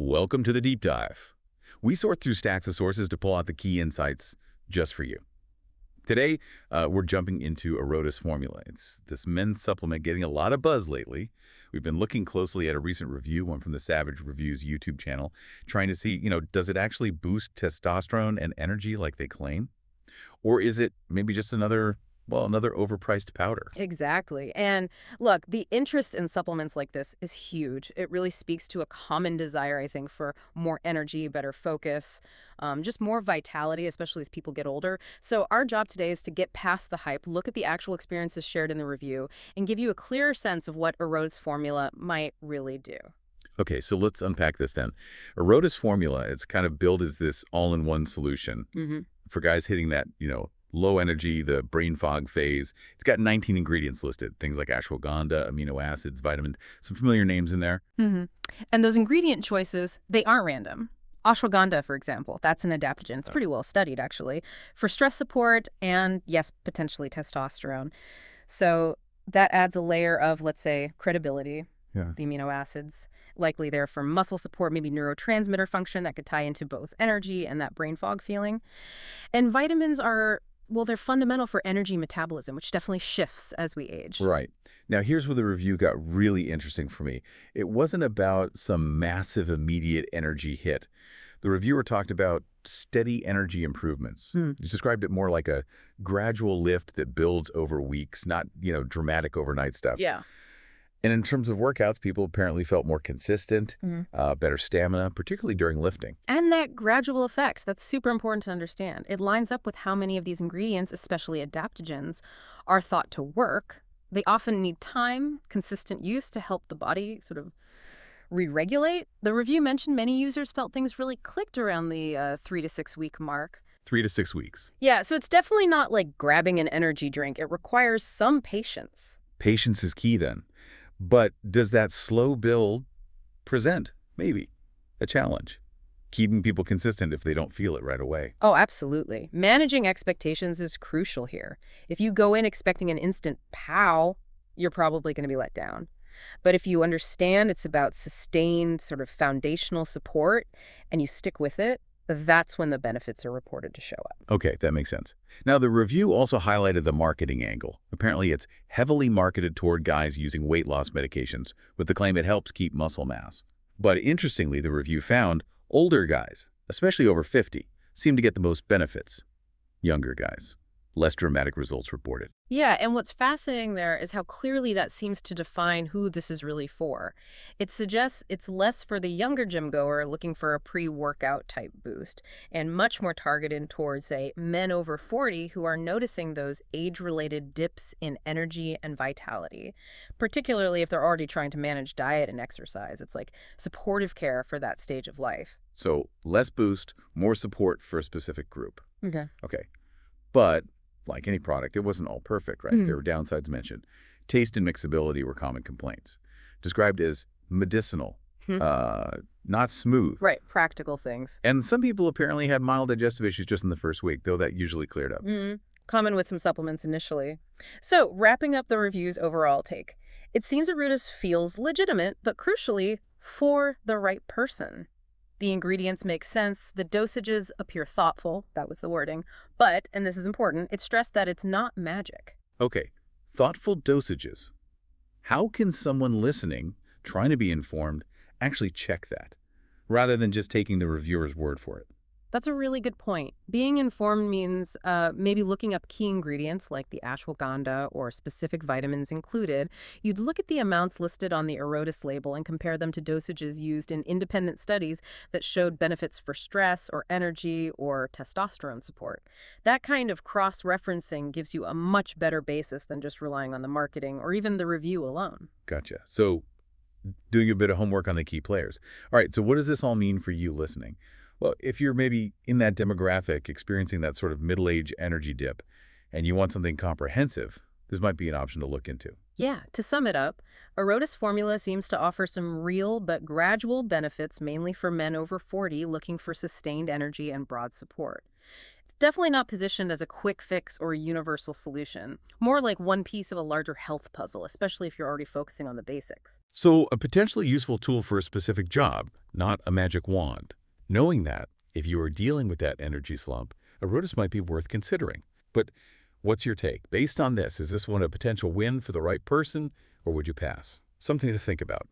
Welcome to the deep dive. We sort through stacks of sources to pull out the key insights just for you. Today, we're jumping into Erodus formula. It's this men's supplement getting a lot of buzz lately. We've been looking closely at a recent review, one from the Savage Reviews YouTube channel, trying to see, does it actually boost testosterone and energy like they claim? Or is it maybe just another overpriced powder? Exactly. And look, the interest in supplements like this is huge. It really speaks to a common desire, I think, for more energy, better focus, just more vitality, especially as people get older. So our job today is to get past the hype, look at the actual experiences shared in the review, and give you a clearer sense of what Erodus formula might really do. Okay, so let's unpack this then. Erodus formula, it's kind of billed as this all-in-one solution for guys hitting that, low energy, the brain fog phase. It's got 19 ingredients listed, things like ashwagandha, amino acids, vitamin, some familiar names in there. And those ingredient choices, they aren't random. Ashwagandha, for example, that's an adaptogen. It's pretty well studied, actually, for stress support and, yes, potentially testosterone. So that adds a layer of, let's say, credibility. Yeah. The amino acids, likely there for muscle support, maybe neurotransmitter function that could tie into both energy and that brain fog feeling. And vitamins are, well, they're fundamental for energy metabolism, which definitely shifts as we age. Right. Now, here's where the review got really interesting for me. It wasn't about some massive immediate energy hit. The reviewer talked about steady energy improvements. He described it more like a gradual lift that builds over weeks, not, dramatic overnight stuff. Yeah. And in terms of workouts, people apparently felt more consistent, better stamina, particularly during lifting. And that gradual effect, that's super important to understand. It lines up with how many of these ingredients, especially adaptogens, are thought to work. They often need time, consistent use to help the body sort of re-regulate. The review mentioned many users felt things really clicked around the 3 to 6 week mark. 3 to 6 weeks. Yeah, so it's definitely not like grabbing an energy drink. It requires some patience. Patience is key then. But does that slow build present, maybe, a challenge? Keeping people consistent if they don't feel it right away. Oh, absolutely. Managing expectations is crucial here. If you go in expecting an instant pow, you're probably going to be let down. But if you understand it's about sustained sort of foundational support and you stick with it, that's when the benefits are reported to show up. Okay, that makes sense. Now, the review also highlighted the marketing angle. Apparently, it's heavily marketed toward guys using weight loss medications with the claim it helps keep muscle mass. But interestingly, the review found older guys, especially over 50, seem to get the most benefits. Younger guys, less dramatic results reported. Yeah, and what's fascinating there is how clearly that seems to define who this is really for. It suggests it's less for the younger gym goer looking for a pre-workout type boost, and much more targeted towards, say, men over 40 who are noticing those age-related dips in energy and vitality, particularly if they're already trying to manage diet and exercise. It's like supportive care for that stage of life. So, less boost, more support for a specific group. Okay. Okay. But like any product, it wasn't all perfect, right? There were downsides mentioned. Taste and mixability were common complaints, described as medicinal, not smooth. Right, practical things. And some people apparently had mild digestive issues just in the first week, though that usually cleared up. Common with some supplements initially. So, wrapping up the review's overall take, it seems Erodus feels legitimate, but crucially, for the right person. The ingredients make sense, the dosages appear thoughtful, that was the wording, but, and this is important, it's stressed that it's not magic. Okay, thoughtful dosages. How can someone listening, trying to be informed, actually check that, rather than just taking the reviewer's word for it? That's a really good point. Being informed means maybe looking up key ingredients like the ashwagandha or specific vitamins included. You'd look at the amounts listed on the Erodus label and compare them to dosages used in independent studies that showed benefits for stress or energy or testosterone support. That kind of cross-referencing gives you a much better basis than just relying on the marketing or even the review alone. Gotcha. So, doing a bit of homework on the key players. All right, so what does this all mean for you listening? Well, if you're maybe in that demographic experiencing that sort of middle-age energy dip and you want something comprehensive, this might be an option to look into. Yeah, to sum it up, Erodus formula seems to offer some real but gradual benefits mainly for men over 40 looking for sustained energy and broad support. It's definitely not positioned as a quick fix or a universal solution, more like one piece of a larger health puzzle, especially if you're already focusing on the basics. So a potentially useful tool for a specific job, not a magic wand. Knowing that, if you are dealing with that energy slump, Erodus might be worth considering. But what's your take? Based on this, is this one a potential win for the right person, or would you pass? Something to think about.